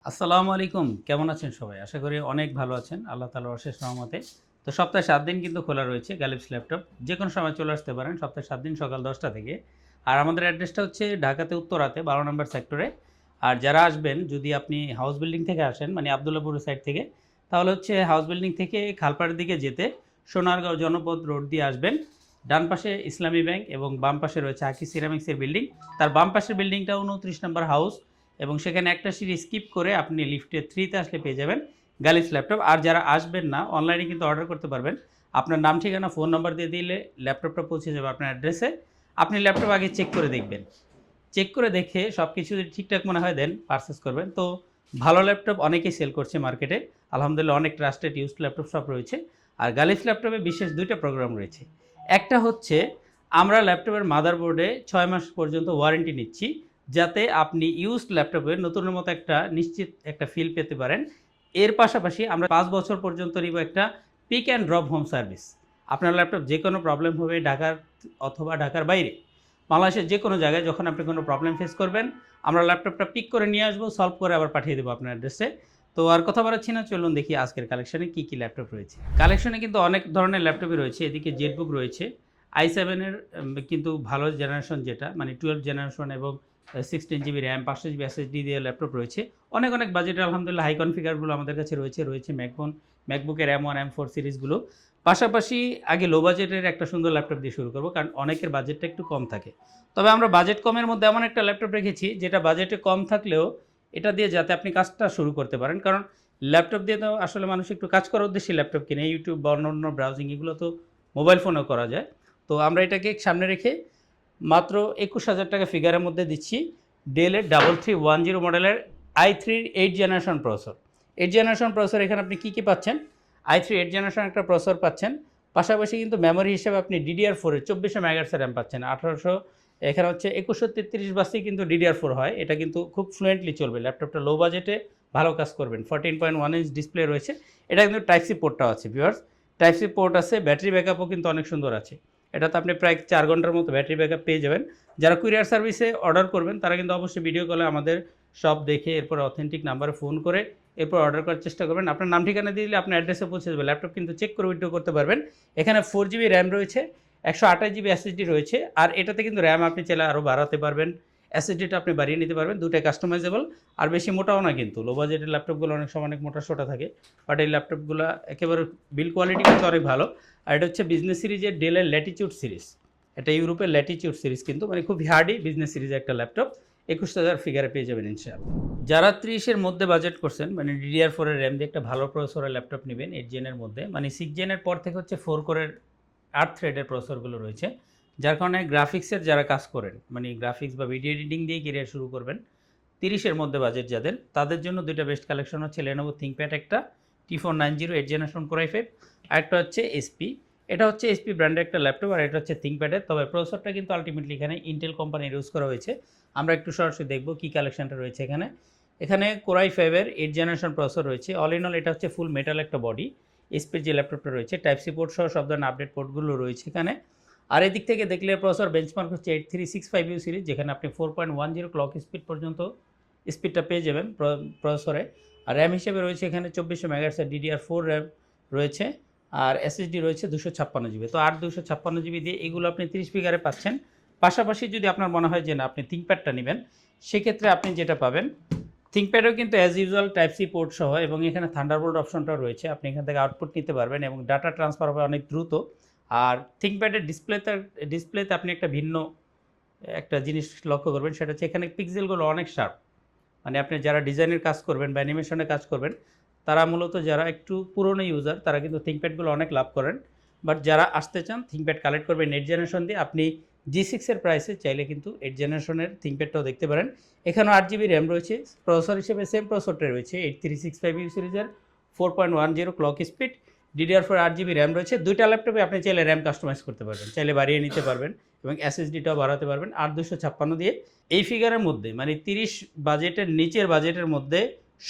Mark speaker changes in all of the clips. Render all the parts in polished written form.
Speaker 1: আসসালামু আলাইকুম। কেমন আছেন সবাই? আশা করি অনেক ভালো আছেন। আল্লাহ তাআলার অশেষ রহমতে। তো সপ্তাহে ৭ দিন কিন্তু খোলা রয়েছে গালিবস ল্যাপটপ। যেকোনো সময় চলে আসতে পারেন। সপ্তাহে ৭ দিন সকাল ১০টা থেকে। আর আমাদের অ্যাড্রেসটা হচ্ছে ঢাকাতে উত্তরাতে ১২ নম্বর সেক্টরে। আর যারা আসবেন যদি আপনি হাউস বিল্ডিং থেকে আসেন মানে আব্দুল্লাহপুর সাইড থেকে, তাহলে হচ্ছে হাউস বিল্ডিং থেকে খালপাড়ের দিকে যেতে সোনারগাঁও জনপদ রোড দিয়ে আসবেন। ডান পাশে ইসলামী ব্যাংক এবং বাম পাশে রয়েছে আকি সিরামিক্সের বিল্ডিং। তার বাম পাশের বিল্ডিংটা ২৯ নম্বর হাউস। এবং সেখানে একটা সিঁড়ি স্কিপ করে আপনি লিফটে 3 তে আসলে পেয়ে যাবেন গালিফ ল্যাপটপ। আর যারা আসবেন না অনলাইনে কিন্তু অর্ডার করতে পারবেন। আপনার নাম ঠিকানা ফোন নাম্বার দিয়ে দিলে ল্যাপটপটা পৌঁছে যাবে আপনার অ্যাড্রেসে। আপনি ল্যাপটপ আগে চেক করে দেখবেন। চেক করে দেখে সব কিছু যদি ঠিকঠাক মনে হয় দেন পারচেস করবেন। তো ভালো ল্যাপটপ অনেকেই সেল করছে মার্কেটে। আলহামদুলিল্লাহ অনেক ট্রাস্টেড ইউজড ল্যাপটপ সব রয়েছে। আর গালিফ ল্যাপটপে বিশেষ ২ টা প্রোগ্রাম রয়েছে। একটা হচ্ছে আমরা ল্যাপটপের মাদারবোর্ডে ৬ মাস পর্যন্ত ওয়ারেন্টি নিচ্ছি। যাতে আপনি ইউজড ল্যাপটপে নতুনের মতো একটা নিশ্চিত একটা ফিল পেতে পারেন। এর পাশাপাশি আমরা ৫ বছর পর্যন্ত নিব একটা pick and drop home service. আপনার ল্যাপটপ যে কোনো প্রবলেম হবে ঢাকার অথবা ঢাকার বাইরে, বাংলাদেশের যে কোনো জায়গায় যখন আপনি কোনো প্রবলেম ফেস করবেন, আমরা ল্যাপটপটা পিক করে নিয়ে আসবো, সলভ করে আবার পাঠিয়ে দেবো আপনার অ্যাড্রেসে। তো আর কথা বাড়াচ্ছি না, চলুন দেখি আজকের কালেকশনে কী, কী ল্যাপটপ রয়েছে। কালেকশনে কিন্তু অনেক ধরনের ল্যাপটপই রয়েছে। এদিকে জেটবুক রয়েছে। i7 এর কিন্তু ভালো জেনারেশন যেটা মানে 12 জেনারেশন এবং 16 জিবি র্যাম 500 জিবি এসএসডি দিয়ে ল্যাপটপ রয়েছে। অনেক, অনেক বাজেটের আলহামদুলিল্লাহ হাই কনফিগারগুলো আমাদের কাছে রয়েছে ম্যাকবুকের M1 M4 সিরিজগুলো। পাশাপাশি আগে লো বাজেটের একটা সুন্দর ল্যাপটপ দিয়ে শুরু করব, কারণ অনেকের বাজেটটা একটু কম থাকে। তবে আমরা বাজেট কমের মধ্যে এমন একটা ল্যাপটপ রেখেছি যেটা বাজেটে কম থাকলেও এটা দিয়ে যাতে আপনি কাজটা শুরু করতে পারেন। কারণ ল্যাপটপ দিয়ে তো আসলে মানুষ একটু কাজ করার উদ্দেশ্যে ল্যাপটপ কিনে। ইউটিউব বা অন্যান্য ব্রাউজিং এগুলো তো মোবাইল ফোনেও করা যায়। তো আমরা এটাকে সামনে রেখে মাত্র ২১,০০০ টাকা ফিগারের মধ্যে দিচ্ছি ডেলের 3310 মডেলের i3 8 generation processor. 8 generation processor এখানে আপনি কী পাচ্ছেন? i3 8 জেনারেশন একটা প্রসেসর পাচ্ছেন। পাশাপাশি কিন্তু মেমোরি হিসেবে আপনি DDR4 এর 2400 মেগাহার্টজের র্যাম পাচ্ছেন। 1800 এখানে হচ্ছে 2133 বাসেই কিন্তু DDR4 হয়। এটা কিন্তু খুব ফ্লুয়েন্টলি চলবে। ল্যাপটপটা লো বাজেটে ভালো কাজ করবেন। 14.1 ইঞ্চ ডিসপ্লে রয়েছে। এটা কিন্তু টাইপ সি পোর্টটাও আছে ভিউয়ার্স। টাইপ সি পোর্ট আছে, ব্যাটারি ব্যাকআপও কিন্তু অনেক সুন্দর আছে। এটাতে আপনি প্রায় 4 ঘন্টার মতো ব্যাটারি ব্যাকআপ পেয়ে যাবেন। যারা কুরিয়ার সার্ভিসে অর্ডার করবেন তারা কিন্তু অবশ্যই ভিডিও কলে আমাদের শপ দেখে এরপর অথেন্টিক নাম্বারে ফোন করে এরপর অর্ডার করার চেষ্টা করবেন। আপনার নাম ঠিকানা দিয়ে দিলে আপনার অ্যাড্রেসে পৌঁছে যাবে। ল্যাপটপ কিন্তু চেক করে উইথড্র করতে পারবেন। এখানে 4 জিবি র্যাম রয়েছে, 128 জিবি এসএসডি রয়েছে। আর এটাতে কিন্তু র্যাম আপনি চাইলে আরও বাড়াতে পারবেন, এসএসডিটা আপনি বাড়িয়ে নিতে পারবেন। দুটাই কাস্টমাইজেবল। আর বেশি মোটাও না কিন্তু। লো বাজেটের ল্যাপটপগুলো অনেক সময় অনেক মোটা সোটা থাকে, বাট এই ল্যাপটপগুলো একেবারে বিল্ড কোয়ালিটি কিন্তু অনেক ভালো। আর এটা হচ্ছে বিজনেস সিরিজের ডেলের ল্যাটিটিউড সিরিজ। এটা ইউরোপের ল্যাটিটিউড সিরিজ কিন্তু মানে খুব হার্ডি বিজনেস সিরিজের একটা ল্যাপটপ। ২১,০০০ ফিগারে পেয়ে যাবেন ইনশাআল্লাহ। যারা 30-এর মধ্যে বাজেট করছেন মানে DDR4 এর র্যাম দিয়ে একটা ভালো প্রসেসরের ল্যাপটপ নেবেন 8 জেনের মধ্যে, মানে 6 জেনের পর থেকে হচ্ছে 4 কোরের 8 থ্রেডের প্রসেসরগুলো রয়েছে। যার কারণে গ্রাফিক্সের যারা কাজ করেন মানে গ্রাফিক্স বা ভিডিও এডিটিং দিয়ে ক্যারিয়ার শুরু করবেন 30-এর মধ্যে বাজেট যাদের, তাদের জন্য দুইটা বেস্ট কালেকশন হচ্ছে Lenovo ThinkPad একটা T490 8 জেনারেশন Core i5, আরেকটা হচ্ছে SP। এটা হচ্ছে এসপি ব্র্যান্ডের একটা ল্যাপটপ আর এটা হচ্ছে থিঙ্কপ্যাডের। তবে প্রসেসরটা কিন্তু আলটিমেটলি এখানে ইন্টেল কোম্পানির ইউজ করা হয়েছে। আমরা একটু সরাসরি দেখব কী কালেকশনটা রয়েছে এখানে। এখানে Core i5 এর 8 জেনারেশন প্রসেসর রয়েছে। অল ইন অল এটা হচ্ছে ফুল মেটাল একটা বডি। এসপির যে ল্যাপটপটা রয়েছে টাইপ সি পোর্ট সহ সব ধরনের আপডেট পোর্টগুলো রয়েছে এখানে। আর এদিক থেকে দেখলে প্রসেসর বেঞ্চমার্ক হচ্ছে 8365U সিরিজ, যেখানে আপনি 4.10 ক্লক স্পিড পর্যন্ত স্পিডটা পেয়ে যাবেন প্রসেসরে। আর র্যাম হিসেবে রয়েছে এখানে 2400 মেগাহার্টজের DDR4 র্যাম রয়েছে। আর এসএসডি রয়েছে 256 জিবি। তো আর 256 জিবি দিয়ে এগুলো আপনি 30 ফিগারে পাচ্ছেন। পাশাপাশি যদি আপনার মনে হয় যে না আপনি থিঙ্কপ্যাডটা নেবেন, সেক্ষেত্রে আপনি যেটা পাবেন থিঙ্কপ্যাডেও কিন্তু as usual type C port সহ এবং এখানে থান্ডারবোল্ট অপশনটাও রয়েছে। আপনি এখান থেকে আউটপুট নিতে পারবেন এবং ডাটা ট্রান্সফার হবে অনেক দ্রুত। আর থিঙ্কপ্যাডের ডিসপ্লেতে আপনি একটা ভিন্ন একটা জিনিস লক্ষ্য করবেন, সেটা হচ্ছে এখানে পিক্সেলগুলো অনেক শার্প। মানে আপনি যারা ডিজাইনের কাজ করবেন বা অ্যানিমেশনের কাজ করবেন তারা মূলত যারা একটু পুরনো ইউজার তারা কিন্তু থিঙ্কপ্যাডগুলো অনেক লাভ করেন। বাট যারা আসতে চান থিঙ্কপ্যাড কালেক্ট করবেন 8 জেনারেশন দিয়ে, আপনি G6 এর প্রাইসে চাইলে কিন্তু 8 জেনারেশনের থিঙ্কপ্যাডটাও দেখতে পারেন। এখানেও 8 জিবি র্যাম রয়েছে। প্রসেসর হিসেবে সেম প্রসেসরটা রয়েছে 8365U সিরিজের 4.10 clock speed, DDR4 8 GB RAM রয়েছে। দুইটা ল্যাপটপে আপনি চাইলে র্যাম কাস্টমাইজ করতে পারবেন, চাইলে বাড়িয়ে নিতে পারবেন এবং এসএসডিটাও বাড়াতে পারবেন 8 256 দিয়ে। এই ফিগারের মধ্যে মানে 30 বাজেটের নিচের বাজেটের মধ্যে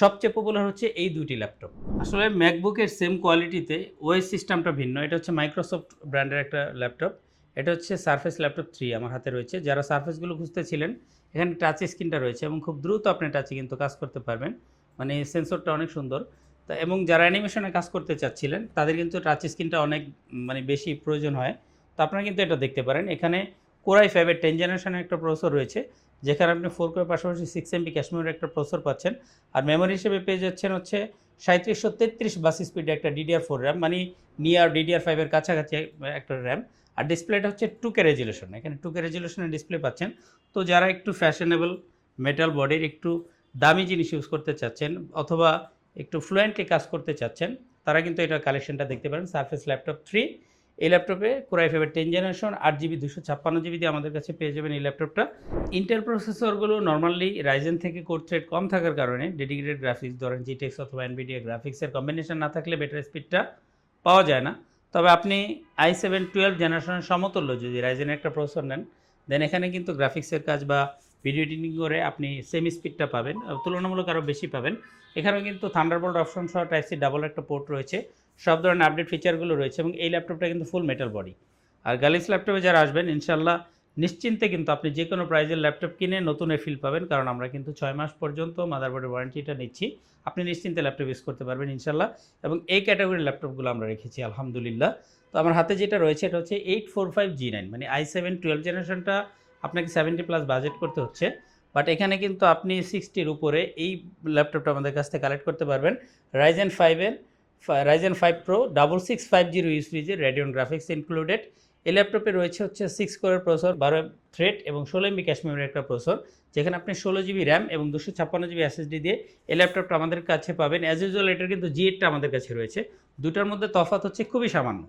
Speaker 1: সবচেয়ে পপুলার হচ্ছে এই দুইটি ল্যাপটপ। আসলে ম্যাকবুকের সেম কোয়ালিটিতে ওএস সিস্টেমটা ভিন্ন। এটা হচ্ছে মাইক্রোসফট ব্র্যান্ডের একটা ল্যাপটপ। এটা হচ্ছে সারফেস ল্যাপটপ 3 আমার হাতে রয়েছে। যারা সারফেসগুলো খুঁজতেছিলেন এখানে টাচ স্ক্রিনটা রয়েছে এবং খুব দ্রুত আপনি টাচে কিন্তু কাজ করতে পারবেন। মানে সেন্সরটা অনেক সুন্দর। তো এবং যারা অ্যানিমেশনে কাজ করতে চাচ্ছিলেন তাদের কিন্তু টাচ স্ক্রিনটা অনেক মানে বেশি প্রয়োজন হয়। তো আপনারা কিন্তু এটা দেখতে পারেন। এখানে কোর i5 এর 10 জেনারেশনের একটা প্রসেসর রয়েছে, যেখানে আপনি 4 কোরের পাশাপাশি 6 এমবি ক্যাশ মেমোরির একটা প্রসেসর পাচ্ছেন। আর মেমোরি হিসেবে পেয়ে যাচ্ছেন হচ্ছে 3733 বাস স্পিডের একটা DDR4 র্যাম, মানে নিয়ার DDR5 এর কাছাকাছি একটা র্যাম। আর ডিসপ্লেটা হচ্ছে 2K রেজোলিউশন, এখানে 2K রেজোলিউশনের ডিসপ্লে পাচ্ছেন। তো যারা একটু ফ্যাশনেবল মেটাল বডির একটু দামি জিনিস ইউজ করতে চাচ্ছেন অথবা একটু ফ্লুয়েন্টলি কাজ করতে চাচ্ছেন, তারা কিন্তু এটার কালেকশনটা দেখতে পারেন। সারফেস ল্যাপটপ 3, এই ল্যাপটপে কোর i5 এর 10 জেনারেশন 8GB 256GB দিয়ে আমাদের কাছে পেয়ে যাবেন এই ল্যাপটপটা। ইন্টেল প্রসেসরগুলো নরমালি রাইজেন থেকে কোর থ্রেড কম থাকার কারণে ডেডিকেটেড গ্রাফিক্স ধরেন GTX অথবা NVIDIA গ্রাফিক্সের কম্বিনেশন না থাকলে বেটার স্পিডটা পাওয়া যায় না। তবে আপনি i7 12 জেনারেশনের সমতুল্য যদি রাইজেনের একটা প্রসেসর নেন, দেন এখানে কিন্তু গ্রাফিক্সের কাজ বা ভিডিও এডিটিং করে আপনি সেম স্পিডটা পাবেন, তুলনামূলক আরও বেশি পাবেন। এখানেও কিন্তু থান্ডারবোল্ট অপশন সহ টাইপ-সি ডাবল একটা পোর্ট রয়েছে, সব ধরনের আপডেট ফিচারগুলো রয়েছে এবং এই ল্যাপটপটা কিন্তু ফুল মেটাল বডি। আর গ্যালাক্সি ল্যাপটপে যারা আসবেন ইনশাল্লাহ নিশ্চিন্তে কিন্তু আপনি যে কোনো প্রাইজের ল্যাপটপ কিনে নতুনের ফিল পাবেন, কারণ আমরা কিন্তু 6 মাস পর্যন্ত মাদারবোর্ডের ওয়ারেন্টিটা নিচ্ছি। আপনি নিশ্চিন্তে ল্যাপটপ ইউজ করতে পারবেন ইনশাল্লাহ। এবং এই ক্যাটাগরির ল্যাপটপগুলো আমরা রেখেছি আলহামদুলিল্লাহ। তো আমার হাতে যেটা রয়েছে এটা হচ্ছে 845G9, মানে i7 12 জেনারেশনটা আপনাকে 70+ বাজেট করতে হচ্ছে, বাট এখানে কিন্তু আপনি 60-র উপরে এই ল্যাপটপটা আমাদের কাছ থেকে কালেক্ট করতে পারবেন। রাইজেন 5 প্রো 6650 সিরিজের রেডিয়ন গ্রাফিক্স ইনক্লুডেড। এই ল্যাপটপে রয়েছে হচ্ছে 6 কোরের প্রসেসর, 12 থ্রেড এবং 16 এমবি ক্যাশ মেমোরির একটা প্রসেসর, যেখানে আপনি 16GB র্যাম এবং 256GB SSD দিয়ে এই ল্যাপটপটা আমাদের কাছে পাবেন। অ্যাজ ইউজুয়াল এটার কিন্তু G8টা আমাদের কাছে রয়েছে, দুটার মধ্যে তফাৎ হচ্ছে খুবই সামান্য,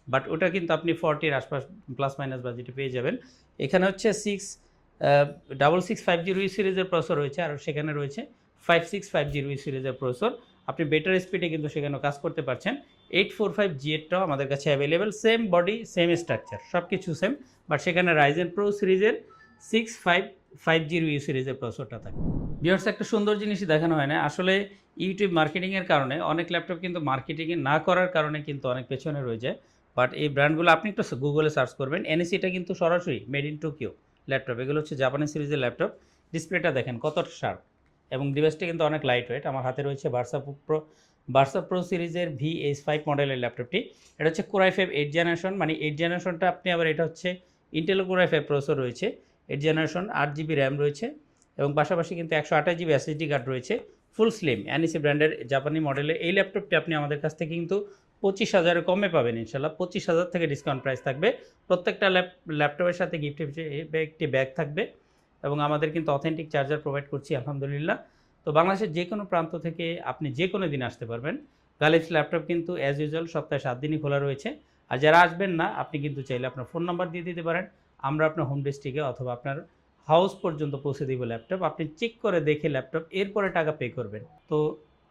Speaker 1: বাট ওটা কিন্তু আপনি 40-র আশপাশ প্লাস মাইনাস বাজেটে পেয়ে যাবেন। এখানে হচ্ছে 6650 সিরিজের প্রসেসর রয়েছে, আর সেখানে রয়েছে 5650 সিরিজের প্রসেসর। আপনি বেটার স্পিডে কিন্তু সেখানেও কাজ করতে পারছেন। 845G8টাও আমাদের কাছে available, same body same structure সব কিছু সেম, বাট সেখানে রাইজেন প্রো সিরিজের 6550 সিরিজের প্রসেসরটা থাকে। ভিউয়ার্স, একটা সুন্দর জিনিসই দেখানো হয় না আসলে। ইউটিউব মার্কেটিংয়ের কারণে অনেক ল্যাপটপ কিন্তু মার্কেটিংয়ে না করার কারণে কিন্তু অনেক পেছনে রয়ে যায়, বাট এই ব্র্যান্ডগুলো আপনি একটু গুগলে সার্চ করবেন। NECটা কিন্তু সরাসরি মেড ইন টোকিও ল্যাপটপ, এগুলো হচ্ছে জাপানি সিরিজের ল্যাপটপ। ডিসপ্লেটা দেখেন কত শার্প এবং ডিভাইসটা কিন্তু অনেক লাইট ওয়েট। আমার হাতে রয়েছে ভার্সা প্রো সিরিজের VH5 মডেলের ল্যাপটপটি। এটা হচ্ছে কোর i5 8 জেনারেশন, মানে 8 জেনারেশনটা আপনি আবার এটা হচ্ছে ইন্টেল কোর i5 প্রসেসর রয়েছে, 8 জেনারেশন, 8GB র্যাম রয়েছে এবং পাশাপাশি কিন্তু 128GB SSD কার্ড রয়েছে। ফুল স্লিম NEC ব্র্যান্ডের জাপানি মডেলের এই ল্যাপটপটি আপনি আমাদের কাছ থেকে কিন্তু 25,000-এর কমে পাবেন ইনশাল্লাহ। 25,000 থেকে ডিসকাউন্ট প্রাইস থাকবে। প্রত্যেকটা ল্যাপটপের সাথে গিফট হিসেবে একটি ব্যাগ থাকবে এবং আমাদের কিন্তু অথেন্টিক চার্জার প্রোভাইড করছি আলহামদুলিল্লাহ। তো বাংলাদেশের যে কোনো প্রান্ত থেকে আপনি যে কোনো দিন আসতে পারবেন। গ্যালাক্সি ল্যাপটপ কিন্তু অ্যাজ ইউজুয়াল সপ্তাহে 7 দিনই খোলা রয়েছে। আর যারা আসবেন না আপনি কিন্তু চাইলে আপনার ফোন নাম্বার দিয়ে দিতে পারেন, আমরা আপনার হোম ডিস্ট্রিক্টে অথবা আপনার হাউস পর্যন্ত পৌঁছে দিব ল্যাপটপ। আপনি চেক করে দেখে ল্যাপটপ এরপরে টাকা পে করবেন। তো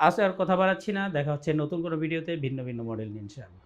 Speaker 1: আজ আর কথা বাড়াচ্ছি না, দেখা হচ্ছে নতুন কোনো ভিডিওতে ভিন্ন ভিন্ন মডেল নিয়ে ইনশাআল্লাহ।